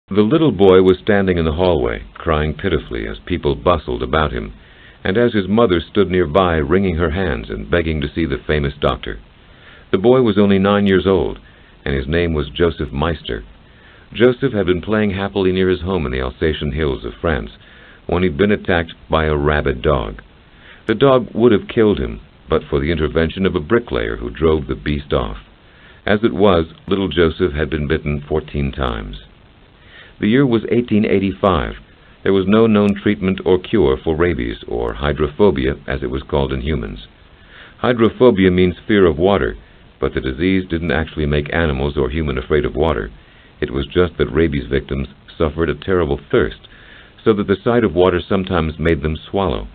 The little boy was standing in the hallway, crying pitifully as people bustled about him, and as his mother stood nearby wringing her hands and begging to see the famous doctor. The boy was only 9 years old, and his name was Joseph Meister. Joseph had been playing happily near his home in the Alsatian hills of France when he'd been attacked by a rabid dog. The dog would have killed him, but for the intervention of a bricklayer who drove the beast off. As it was, little Joseph had been bitten 14 times. The year was 1885. There was no known treatment or cure for rabies, or hydrophobia, as it was called in humans. Hydrophobia means fear of water, but the disease didn't actually make animals or humans afraid of water. It was just that rabies victims suffered a terrible thirst, so that the sight of water sometimes made them swallow,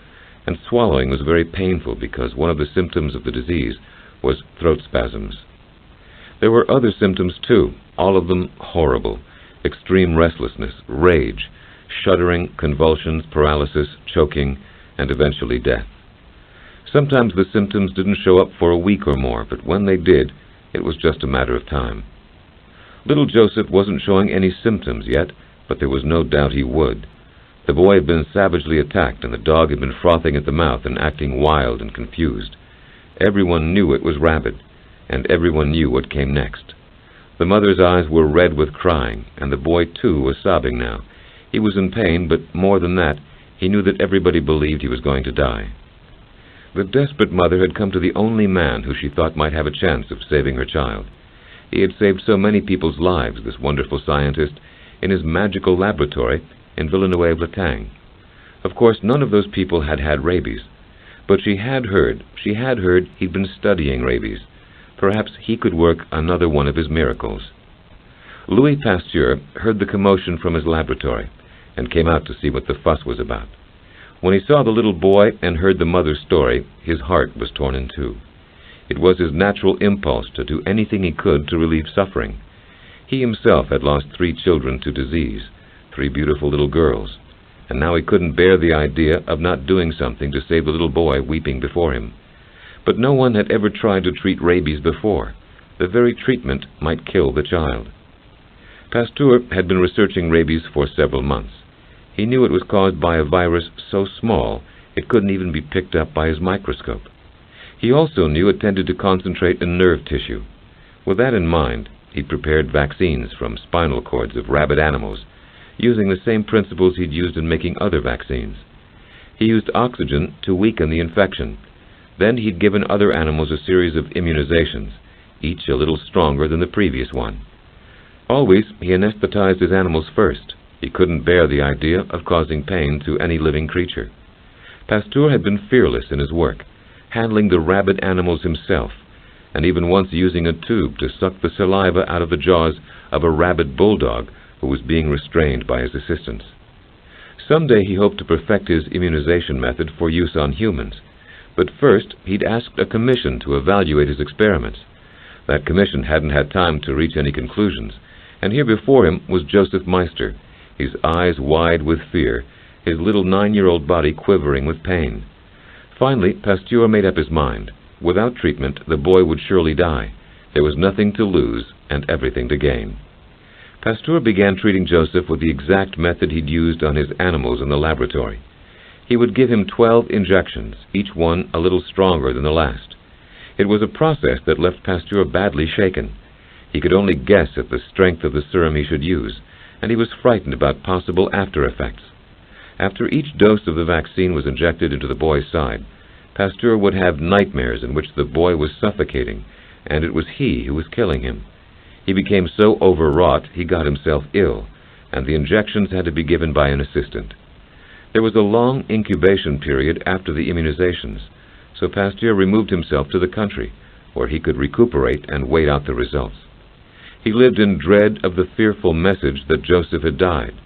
and swallowing was very painful because one of the symptoms of the disease was throat spasms. There were other symptoms too, all of them horrible: extreme restlessness, rage, shuddering, convulsions, paralysis, choking, and eventually death. Sometimes the symptoms didn't show up for a week or more, but when they did, it was just a matter of time. Little Joseph wasn't showing any symptoms yet, but there was no doubt he would. The boy had been savagely attacked, and the dog had been frothing at the mouth and acting wild and confused. Everyone knew it was rabid, and everyone knew what came next. The mother's eyes were red with crying, and the boy too was sobbing now. He was in pain, but more than that, he knew that everybody believed he was going to die. The desperate mother had come to the only man who she thought might have a chance of saving her child. He had saved so many people's lives, this wonderful scientist, in his magical laboratory in Villeneuve-l'Etang. Of course, none of those people had had rabies, but she had heard he'd been studying rabies. Perhaps he could work another one of his miracles. Louis Pasteur heard the commotion from his laboratory and came out to see what the fuss was about. When he saw the little boy and heard the mother's story, his heart was torn in two. It was his natural impulse to do anything he could to relieve suffering. He himself had lost 3 children to disease, 3 beautiful little girls, and now he couldn't bear the idea of not doing something to save the little boy weeping before him. But no one had ever tried to treat rabies before. The very treatment might kill the child. Pasteur had been researching rabies for several months. He knew it was caused by a virus so small it couldn't even be picked up by his microscope. He also knew it tended to concentrate in nerve tissue. With that in mind, he prepared vaccines from spinal cords of rabid animals, using the same principles he'd used in making other vaccines. He used oxygen to weaken the infection. Then he'd given other animals a series of immunizations, each a little stronger than the previous one. Always, he anesthetized his animals first. He couldn't bear the idea of causing pain to any living creature. Pasteur had been fearless in his work, handling the rabid animals himself, and even once using a tube to suck the saliva out of the jaws of a rabid bulldog who was being restrained by his assistants. Someday he hoped to perfect his immunization method for use on humans, but first he'd asked a commission to evaluate his experiments. That commission hadn't had time to reach any conclusions, and here before him was Joseph Meister, his eyes wide with fear, his little 9-year-old body quivering with pain. Finally, Pasteur made up his mind. Without treatment, the boy would surely die. There was nothing to lose and everything to gain. Pasteur began treating Joseph with the exact method he'd used on his animals in the laboratory. He would give him 12 injections, each one a little stronger than the last. It was a process that left Pasteur badly shaken. He could only guess at the strength of the serum he should use, and he was frightened about possible after-effects. After each dose of the vaccine was injected into the boy's side, Pasteur would have nightmares in which the boy was suffocating, and it was he who was killing him. He became so overwrought he got himself ill, and the injections had to be given by an assistant. There was a long incubation period after the immunizations, so Pasteur removed himself to the country, where he could recuperate and wait out the results. He lived in dread of the fearful message that Joseph had died.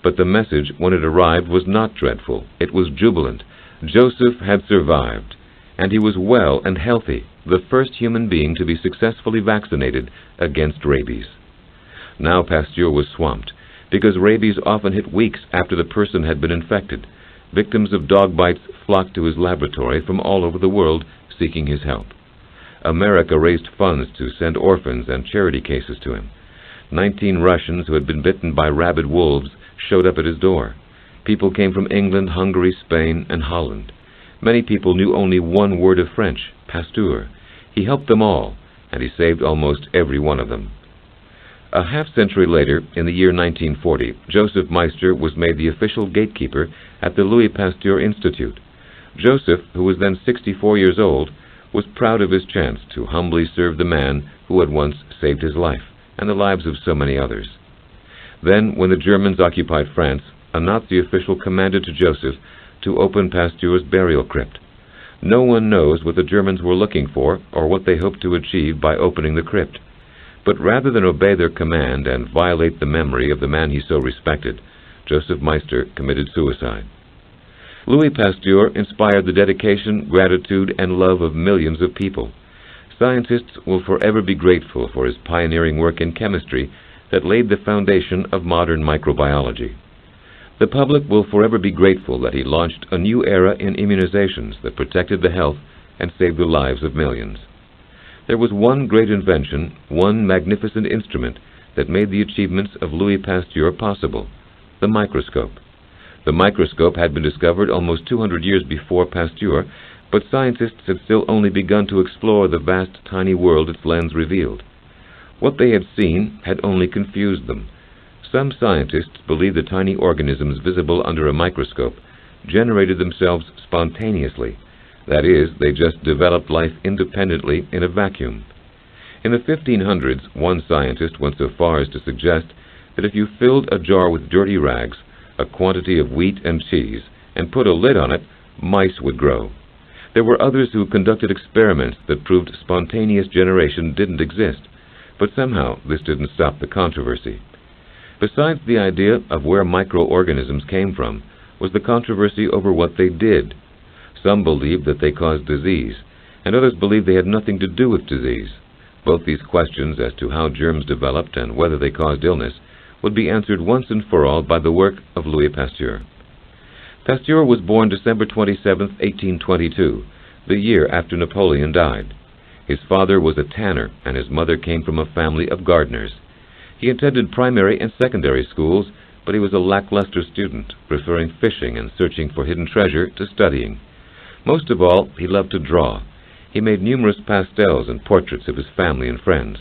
But the message, when it arrived, was not dreadful. It was jubilant. Joseph had survived, and he was well and healthy, the first human being to be successfully vaccinated against rabies. Now Pasteur was swamped, because rabies often hit weeks after the person had been infected. Victims of dog bites flocked to his laboratory from all over the world seeking his help. America raised funds to send orphans and charity cases to him. 19 Russians who had been bitten by rabid wolves showed up at his door. People came from England, Hungary, Spain, and Holland. Many people knew only one word of French, Pasteur. He helped them all, and he saved almost every one of them. A half-century later, in the year 1940, Joseph Meister was made the official gatekeeper at the Louis Pasteur Institute. Joseph, who was then 64 years old, was proud of his chance to humbly serve the man who had once saved his life and the lives of so many others. Then, when the Germans occupied France, a Nazi official commanded to Joseph to open Pasteur's burial crypt. No one knows what the Germans were looking for or what they hoped to achieve by opening the crypt. But rather than obey their command and violate the memory of the man he so respected, Joseph Meister committed suicide. Louis Pasteur inspired the dedication, gratitude, and love of millions of people. Scientists will forever be grateful for his pioneering work in chemistry that laid the foundation of modern microbiology. The public will forever be grateful that he launched a new era in immunizations that protected the health and saved the lives of millions. There was one great invention, one magnificent instrument that made the achievements of Louis Pasteur possible: the microscope. The microscope had been discovered almost 200 years before Pasteur, but scientists had still only begun to explore the vast, tiny world its lens revealed. What they had seen had only confused them. Some scientists believed the tiny organisms visible under a microscope generated themselves spontaneously. That is, they just developed life independently in a vacuum. In the 1500s, one scientist went so far as to suggest that if you filled a jar with dirty rags, a quantity of wheat and cheese, and put a lid on it, mice would grow. There were others who conducted experiments that proved spontaneous generation didn't exist, but somehow this didn't stop the controversy. Besides the idea of where microorganisms came from was the controversy over what they did. Some believed that they caused disease, and others believed they had nothing to do with disease. Both these questions as to how germs developed and whether they caused illness would be answered once and for all by the work of Louis Pasteur. Pasteur was born December 27, 1822, the year after Napoleon died. His father was a tanner, and his mother came from a family of gardeners. He attended primary and secondary schools, but he was a lackluster student, preferring fishing and searching for hidden treasure to studying. Most of all, he loved to draw. He made numerous pastels and portraits of his family and friends.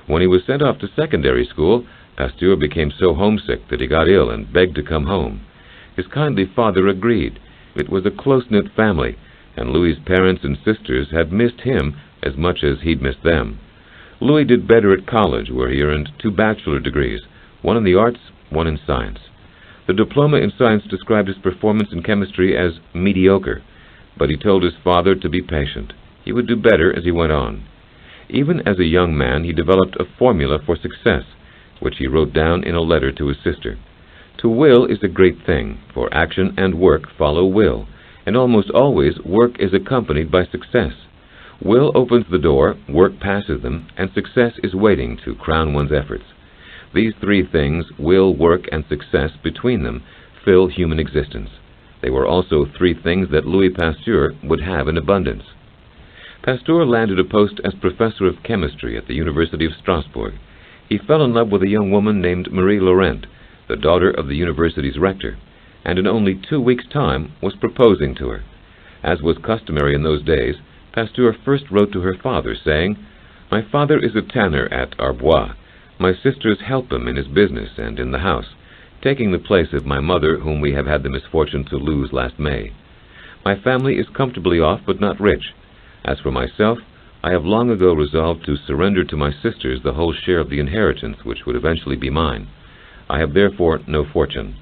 When he was sent off to secondary school, Pasteur became so homesick that he got ill and begged to come home. His kindly father agreed. It was a close-knit family, and Louis's parents and sisters had missed him as much as he'd missed them. Louis did better at college, where he earned 2 bachelor degrees, one in the arts, one in science. The diploma in science described his performance in chemistry as mediocre, but he told his father to be patient. He would do better as he went on. Even as a young man, he developed a formula for success, which he wrote down in a letter to his sister. To will is a great thing, for action and work follow will, and almost always work is accompanied by success. Will opens the door, work passes them, and success is waiting to crown one's efforts. These 3 things, will, work, and success between them, fill human existence. They were also 3 things that Louis Pasteur would have in abundance. Pasteur landed a post as professor of chemistry at the University of Strasbourg. He fell in love with a young woman named Marie Laurent, the daughter of the university's rector, and in only 2 weeks' time was proposing to her. As was customary in those days, Pasteur first wrote to her father, saying, "My father is a tanner at Arbois. My sisters help him in his business and in the house, taking the place of my mother, whom we have had the misfortune to lose last May. My family is comfortably off, but not rich. As for myself, I have long ago resolved to surrender to my sisters the whole share of the inheritance which would eventually be mine. I have therefore no fortune.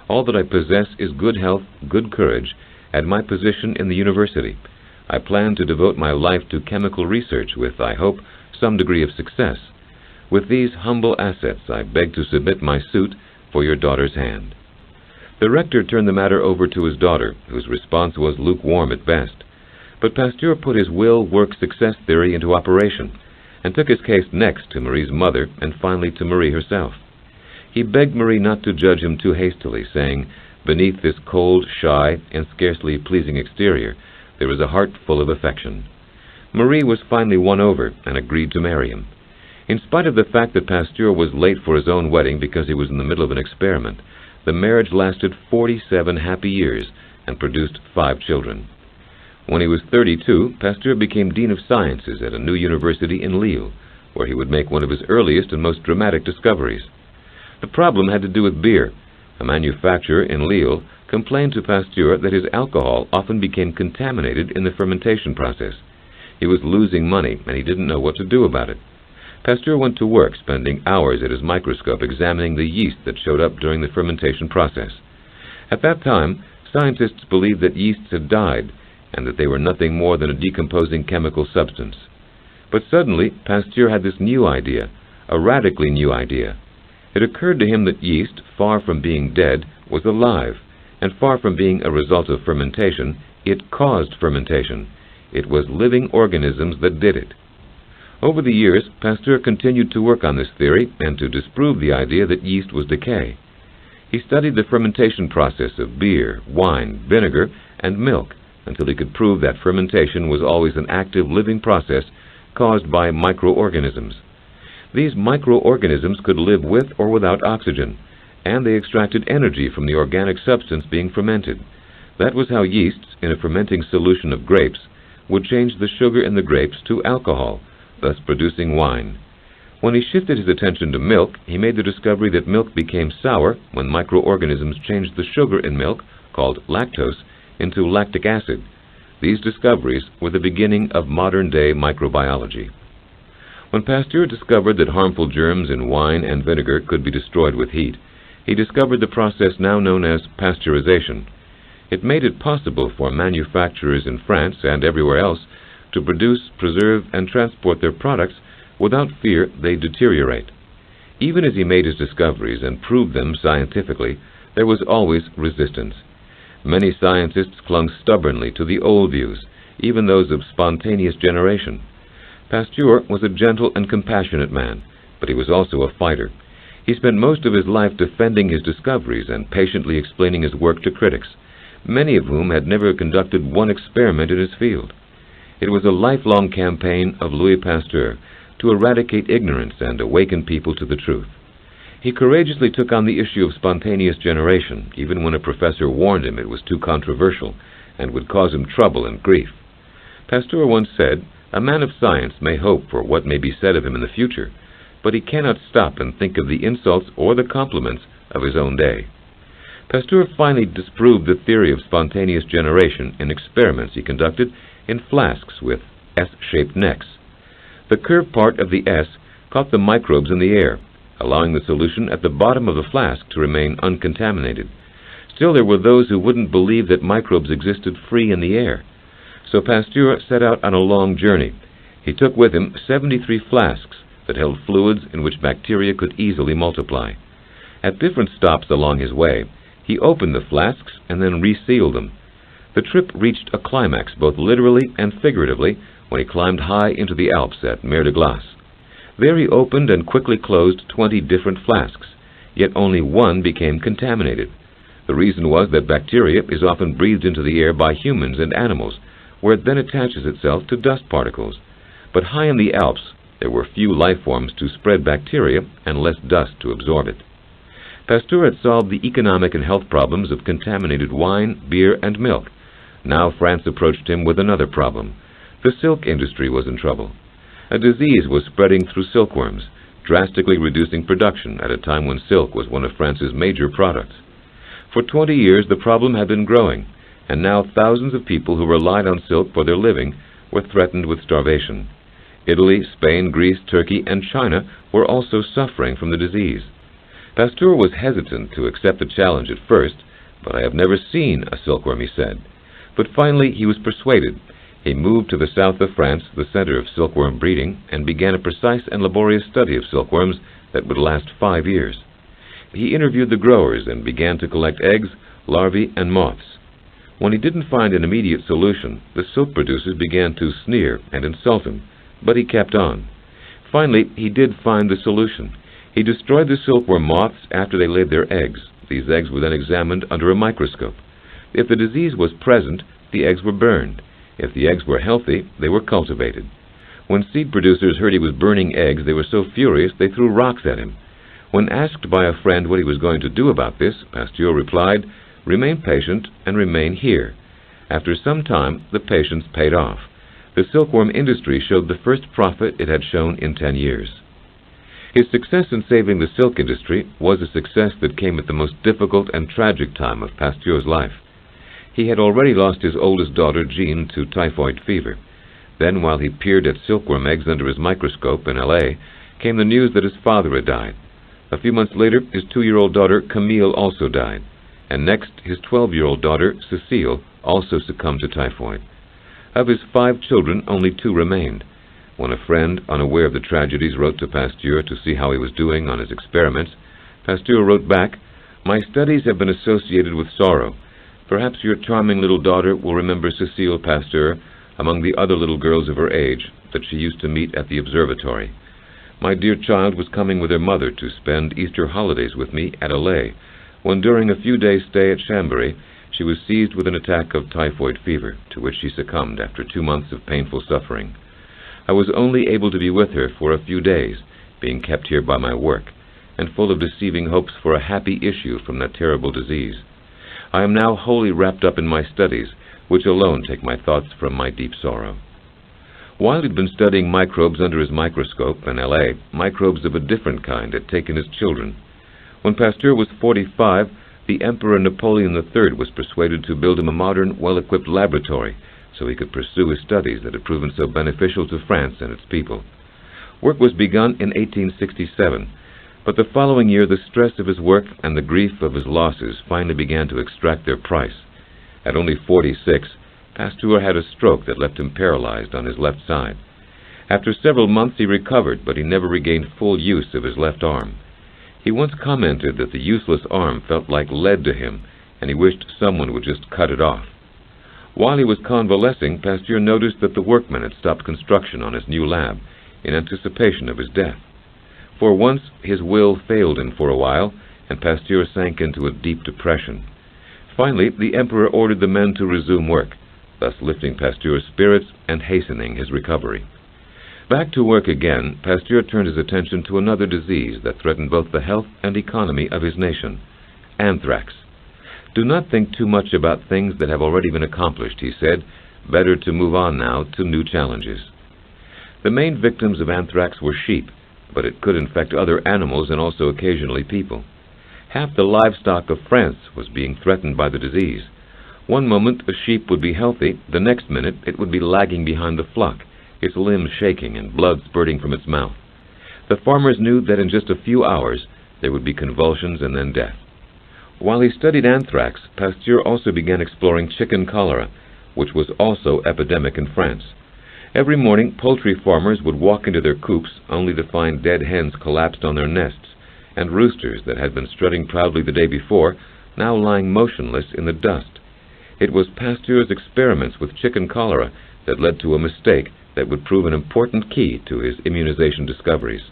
All that I possess is good health, good courage, and my position in the university. I plan to devote my life to chemical research with, I hope, some degree of success. With these humble assets, I beg to submit my suit for your daughter's hand." The rector turned the matter over to his daughter, whose response was lukewarm at best. But Pasteur put his will-work-success theory into operation, and took his case next to Marie's mother and finally to Marie herself. He begged Marie not to judge him too hastily, saying, "Beneath this cold, shy, and scarcely pleasing exterior, there is a heart full of affection." Marie was finally won over and agreed to marry him. In spite of the fact that Pasteur was late for his own wedding because he was in the middle of an experiment, the marriage lasted 47 happy years and produced 5 children. When he was 32, Pasteur became Dean of Sciences at a new university in Lille, where he would make one of his earliest and most dramatic discoveries. The problem had to do with beer. A manufacturer in Lille complained to Pasteur that his alcohol often became contaminated in the fermentation process. He was losing money, and he didn't know what to do about it. Pasteur went to work, spending hours at his microscope examining the yeast that showed up during the fermentation process. At that time, scientists believed that yeasts had died, and that they were nothing more than a decomposing chemical substance. But suddenly, Pasteur had this new idea, a radically new idea. It occurred to him that yeast, far from being dead, was alive, and far from being a result of fermentation, it caused fermentation. It was living organisms that did it. Over the years, Pasteur continued to work on this theory and to disprove the idea that yeast was decay. He studied the fermentation process of beer, wine, vinegar, and milk until he could prove that fermentation was always an active living process caused by microorganisms. These microorganisms could live with or without oxygen, and they extracted energy from the organic substance being fermented. That was how yeasts, in a fermenting solution of grapes, would change the sugar in the grapes to alcohol, thus producing wine. When he shifted his attention to milk, he made the discovery that milk became sour when microorganisms changed the sugar in milk, called lactose, into lactic acid. These discoveries were the beginning of modern-day microbiology. When Pasteur discovered that harmful germs in wine and vinegar could be destroyed with heat, he discovered the process now known as pasteurization. It made it possible for manufacturers in France and everywhere else to produce, preserve, and transport their products without fear they deteriorate. Even as he made his discoveries and proved them scientifically, there was always resistance. Many scientists clung stubbornly to the old views, even those of spontaneous generation. Pasteur was a gentle and compassionate man, but he was also a fighter. He spent most of his life defending his discoveries and patiently explaining his work to critics, many of whom had never conducted one experiment in his field. It was a lifelong campaign of Louis Pasteur to eradicate ignorance and awaken people to the truth. He courageously took on the issue of spontaneous generation, even when a professor warned him it was too controversial and would cause him trouble and grief. Pasteur once said, "A man of science may hope for what may be said of him in the future, but he cannot stop and think of the insults or the compliments of his own day." Pasteur finally disproved the theory of spontaneous generation in experiments he conducted in flasks with S-shaped necks. The curved part of the S caught the microbes in the air, allowing the solution at the bottom of the flask to remain uncontaminated. Still, there were those who wouldn't believe that microbes existed free in the air. So Pasteur set out on a long journey. He took with him 73 flasks that held fluids in which bacteria could easily multiply. At different stops along his way, he opened the flasks and then resealed them. The trip reached a climax both literally and figuratively when he climbed high into the Alps at Mer de Glace. There he opened and quickly closed 20 different flasks, yet only one became contaminated. The reason was that bacteria is often breathed into the air by humans and animals, where it then attaches itself to dust particles. But high in the Alps, there were few life forms to spread bacteria and less dust to absorb it. Pasteur had solved the economic and health problems of contaminated wine, beer, and milk. Now France approached him with another problem. The silk industry was in trouble. A disease was spreading through silkworms, drastically reducing production at a time when silk was one of France's major products. For 20 years the problem had been growing, and now thousands of people who relied on silk for their living were threatened with starvation. Italy, Spain, Greece, Turkey, and China were also suffering from the disease. Pasteur was hesitant to accept the challenge at first, "But I have never seen a silkworm," he said. But finally he was persuaded. He moved to the south of France, the center of silkworm breeding, and began a precise and laborious study of silkworms that would last 5 years. He interviewed the growers and began to collect eggs, larvae, and moths. When he didn't find an immediate solution, the silk producers began to sneer and insult him, but he kept on. Finally, he did find the solution. He destroyed the silkworm moths after they laid their eggs. These eggs were then examined under a microscope. If the disease was present, the eggs were burned. If the eggs were healthy, they were cultivated. When seed producers heard he was burning eggs, they were so furious they threw rocks at him. When asked by a friend what he was going to do about this, Pasteur replied, "Remain patient and remain here." After some time, the patience paid off. The silkworm industry showed the first profit it had shown in 10 years. His success in saving the silk industry was a success that came at the most difficult and tragic time of Pasteur's life. He had already lost his oldest daughter, Jean, to typhoid fever. Then, while he peered at silkworm eggs under his microscope in L.A., came the news that his father had died. A few months later, his 2-year-old daughter, Camille, also died. And next, his 12-year-old daughter, Cécile, also succumbed to typhoid. Of his 5 children, only 2 remained. When a friend, unaware of the tragedies, wrote to Pasteur to see how he was doing on his experiments, Pasteur wrote back, "My studies have been associated with sorrow. Perhaps your charming little daughter will remember Cécile Pasteur among the other little girls of her age that she used to meet at the observatory. My dear child was coming with her mother to spend Easter holidays with me at L.A., when during a few days' stay at Chambéry, she was seized with an attack of typhoid fever, to which she succumbed after 2 months of painful suffering. I was only able to be with her for a few days, being kept here by my work, and full of deceiving hopes for a happy issue from that terrible disease. I am now wholly wrapped up in my studies, which alone take my thoughts from my deep sorrow." While he had been studying microbes under his microscope in L.A., microbes of a different kind had taken his children. When Pasteur was 45, the Emperor Napoleon III was persuaded to build him a modern, well-equipped laboratory so he could pursue his studies that had proven so beneficial to France and its people. Work was begun in 1867, but the following year the stress of his work and the grief of his losses finally began to extract their price. At only 46, Pasteur had a stroke that left him paralyzed on his left side. After several months he recovered, but he never regained full use of his left arm. He once commented that the useless arm felt like lead to him, and he wished someone would just cut it off. While he was convalescing, Pasteur noticed that the workmen had stopped construction on his new lab in anticipation of his death. For once, his will failed him for a while, and Pasteur sank into a deep depression. Finally, the Emperor ordered the men to resume work, thus lifting Pasteur's spirits and hastening his recovery. Back to work again, Pasteur turned his attention to another disease that threatened both the health and economy of his nation: anthrax. "Do not think too much about things that have already been accomplished," he said. "Better to move on now to new challenges." The main victims of anthrax were sheep, but it could infect other animals and also occasionally people. Half the livestock of France was being threatened by the disease. One moment a sheep would be healthy, the next minute it would be lagging behind the flock, its limbs shaking and blood spurting from its mouth. The farmers knew that in just a few hours there would be convulsions and then death. While he studied anthrax, Pasteur also began exploring chicken cholera, which was also epidemic in France. Every morning poultry farmers would walk into their coops only to find dead hens collapsed on their nests, and roosters that had been strutting proudly the day before now lying motionless in the dust. It was Pasteur's experiments with chicken cholera that led to a mistake that would prove an important key to his immunization discoveries.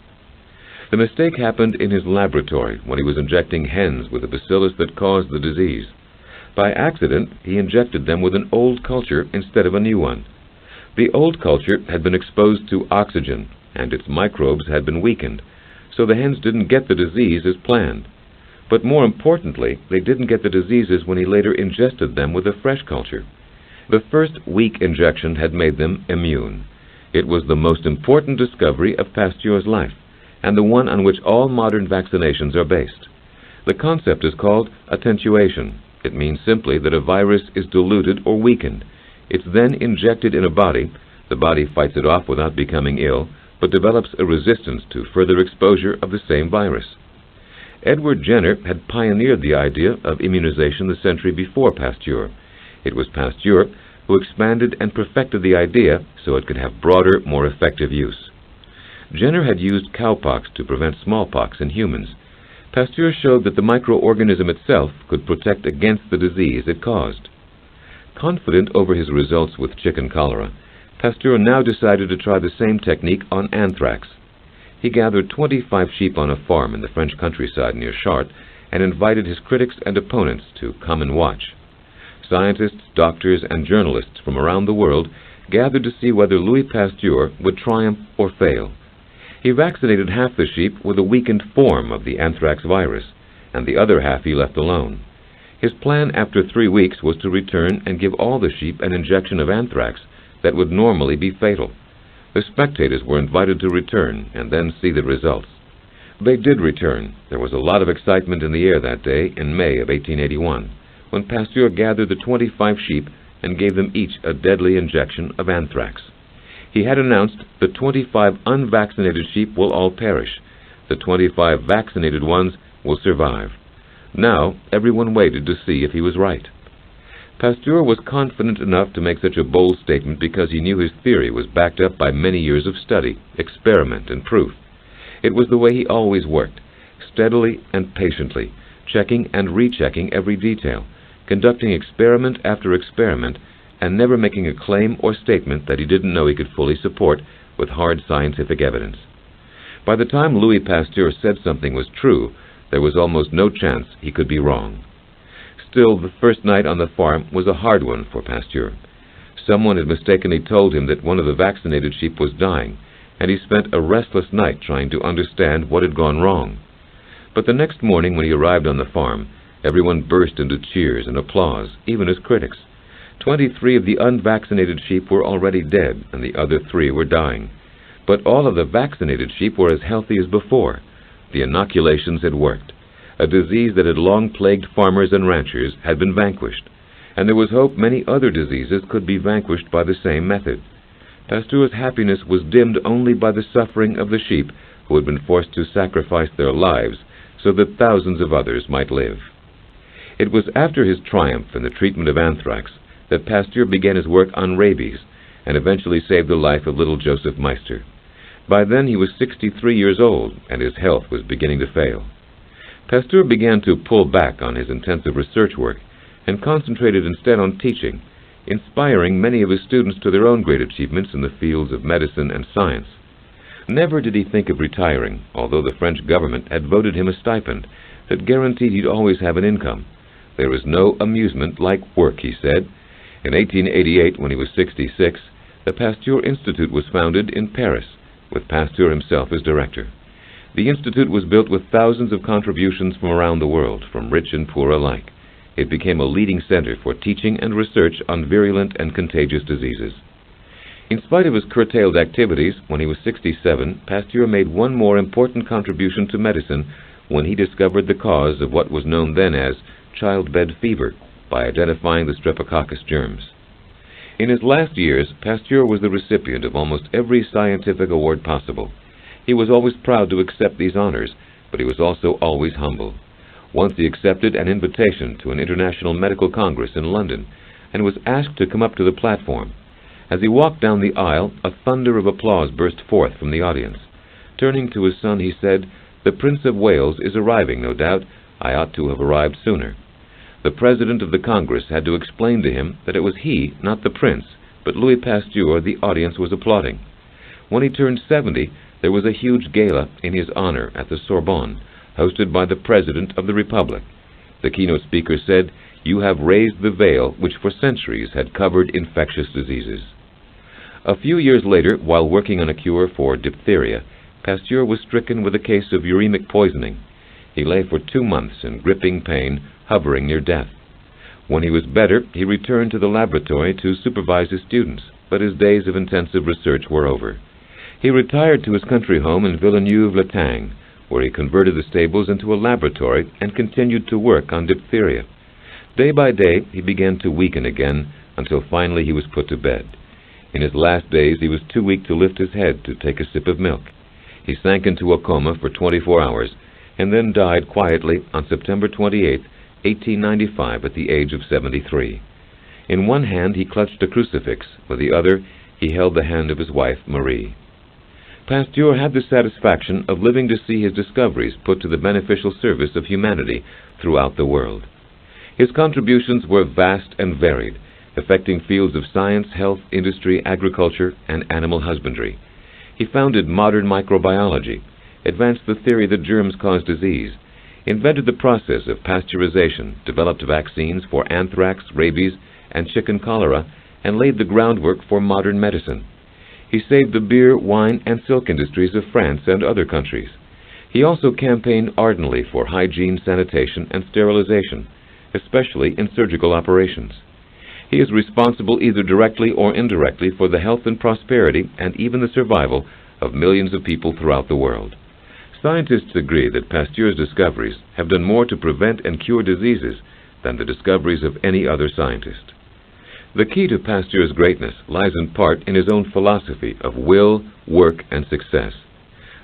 The mistake happened in his laboratory when he was injecting hens with a bacillus that caused the disease. By accident, he injected them with an old culture instead of a new one. The old culture had been exposed to oxygen, and its microbes had been weakened, so the hens didn't get the disease as planned. But more importantly, they didn't get the diseases when he later ingested them with a fresh culture. The first weak injection had made them immune. It was the most important discovery of Pasteur's life, and the one on which all modern vaccinations are based. The concept is called attenuation. It means simply that a virus is diluted or weakened. It's then injected in a body. The body fights it off without becoming ill, but develops a resistance to further exposure of the same virus. Edward Jenner had pioneered the idea of immunization the century before Pasteur. It was Pasteur who expanded and perfected the idea so it could have broader, more effective use. Jenner had used cowpox to prevent smallpox in humans. Pasteur showed that the microorganism itself could protect against the disease it caused. Confident over his results with chicken cholera, Pasteur now decided to try the same technique on anthrax. He gathered 25 sheep on a farm in the French countryside near Chartres and invited his critics and opponents to come and watch. Scientists, doctors, and journalists from around the world gathered to see whether Louis Pasteur would triumph or fail. He vaccinated half the sheep with a weakened form of the anthrax virus, and the other half he left alone. His plan after 3 weeks was to return and give all the sheep an injection of anthrax that would normally be fatal. The spectators were invited to return and then see the results. They did return. There was a lot of excitement in the air that day in May of 1881, when Pasteur gathered the 25 sheep and gave them each a deadly injection of anthrax. He had announced the 25 unvaccinated sheep will all perish. The 25 vaccinated ones will survive. Now, everyone waited to see if he was right. Pasteur was confident enough to make such a bold statement because he knew his theory was backed up by many years of study, experiment, and proof. It was the way he always worked, steadily and patiently, checking and rechecking every detail, conducting experiment after experiment, and never making a claim or statement that he didn't know he could fully support with hard scientific evidence. By the time Louis Pasteur said something was true, there was almost no chance he could be wrong. Still, the first night on the farm was a hard one for Pasteur. Someone had mistakenly told him that one of the vaccinated sheep was dying, and he spent a restless night trying to understand what had gone wrong. But the next morning when he arrived on the farm, everyone burst into cheers and applause, even his critics. 23 of the unvaccinated sheep were already dead, and the other 3 were dying. But all of the vaccinated sheep were as healthy as before. The inoculations had worked. A disease that had long plagued farmers and ranchers had been vanquished, and there was hope many other diseases could be vanquished by the same method. Pasteur's happiness was dimmed only by the suffering of the sheep who had been forced to sacrifice their lives so that thousands of others might live. It was after his triumph in the treatment of anthrax that Pasteur began his work on rabies and eventually saved the life of little Joseph Meister. By then he was 63 years old, and his health was beginning to fail. Pasteur began to pull back on his intensive research work and concentrated instead on teaching, inspiring many of his students to their own great achievements in the fields of medicine and science. Never did he think of retiring, although the French government had voted him a stipend that guaranteed he'd always have an income. There is no amusement like work, he said. In 1888, when he was 66, the Pasteur Institute was founded in Paris, with Pasteur himself as director. The institute was built with thousands of contributions from around the world, from rich and poor alike. It became a leading center for teaching and research on virulent and contagious diseases. In spite of his curtailed activities, when he was 67, Pasteur made one more important contribution to medicine when he discovered the cause of what was known then as childbed fever by identifying the streptococcus germs. In his last years, Pasteur was the recipient of almost every scientific award possible. He was always proud to accept these honors, but he was also always humble. Once he accepted an invitation to an international medical congress in London and was asked to come up to the platform. As he walked down the aisle, a thunder of applause burst forth from the audience. Turning to his son, he said, "The Prince of Wales is arriving, no doubt. I ought to have arrived sooner." The president of the Congress had to explain to him that it was he, not the prince, but Louis Pasteur the audience was applauding. When he turned 70, there was a huge gala in his honor at the Sorbonne, hosted by the President of the Republic. The keynote speaker said, "You have raised the veil which for centuries had covered infectious diseases." A few years later, while working on a cure for diphtheria, Pasteur was stricken with a case of uremic poisoning. He lay for 2 months in gripping pain, hovering near death. When he was better, he returned to the laboratory to supervise his students, but his days of intensive research were over. He retired to his country home in Villeneuve-l'Etang, where he converted the stables into a laboratory and continued to work on diphtheria. Day by day, he began to weaken again, until finally he was put to bed. In his last days, he was too weak to lift his head to take a sip of milk. He sank into a coma for 24 hours, and then died quietly on September 28, 1895, at the age of 73. In one hand he clutched a crucifix, with the other he held the hand of his wife, Marie. Pasteur had the satisfaction of living to see his discoveries put to the beneficial service of humanity throughout the world. His contributions were vast and varied, affecting fields of science, health, industry, agriculture, and animal husbandry. He founded modern microbiology, advanced the theory that germs cause disease, invented the process of pasteurization, developed vaccines for anthrax, rabies, and chicken cholera, and laid the groundwork for modern medicine. He saved the beer, wine, and silk industries of France and other countries. He also campaigned ardently for hygiene, sanitation, and sterilization, especially in surgical operations. He is responsible either directly or indirectly for the health and prosperity and even the survival of millions of people throughout the world. Scientists agree that Pasteur's discoveries have done more to prevent and cure diseases than the discoveries of any other scientist. The key to Pasteur's greatness lies in part in his own philosophy of will, work, and success.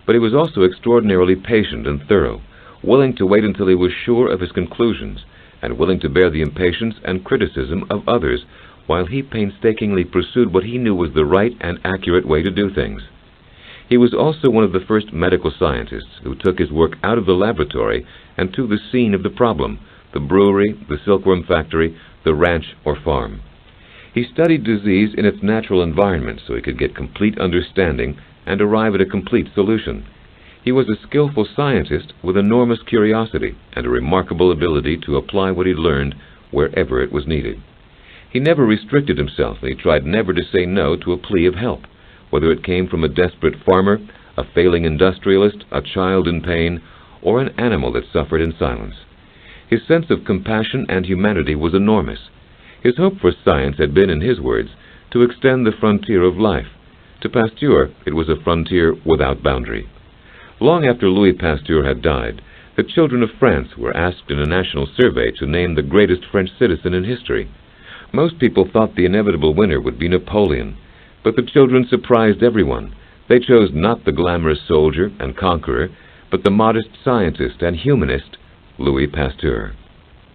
But he was also extraordinarily patient and thorough, willing to wait until he was sure of his conclusions, and willing to bear the impatience and criticism of others, while he painstakingly pursued what he knew was the right and accurate way to do things. He was also one of the first medical scientists who took his work out of the laboratory and to the scene of the problem, the brewery, the silkworm factory, the ranch or farm. He studied disease in its natural environment so he could get complete understanding and arrive at a complete solution. He was a skillful scientist with enormous curiosity and a remarkable ability to apply what he learned wherever it was needed. He never restricted himself, and he tried never to say no to a plea of help, whether it came from a desperate farmer, a failing industrialist, a child in pain, or an animal that suffered in silence. His sense of compassion and humanity was enormous. His hope for science had been, in his words, to extend the frontier of life. To Pasteur, it was a frontier without boundary. Long after Louis Pasteur had died, the children of France were asked in a national survey to name the greatest French citizen in history. Most people thought the inevitable winner would be Napoleon, but the children surprised everyone. They chose not the glamorous soldier and conqueror, but the modest scientist and humanist, Louis Pasteur.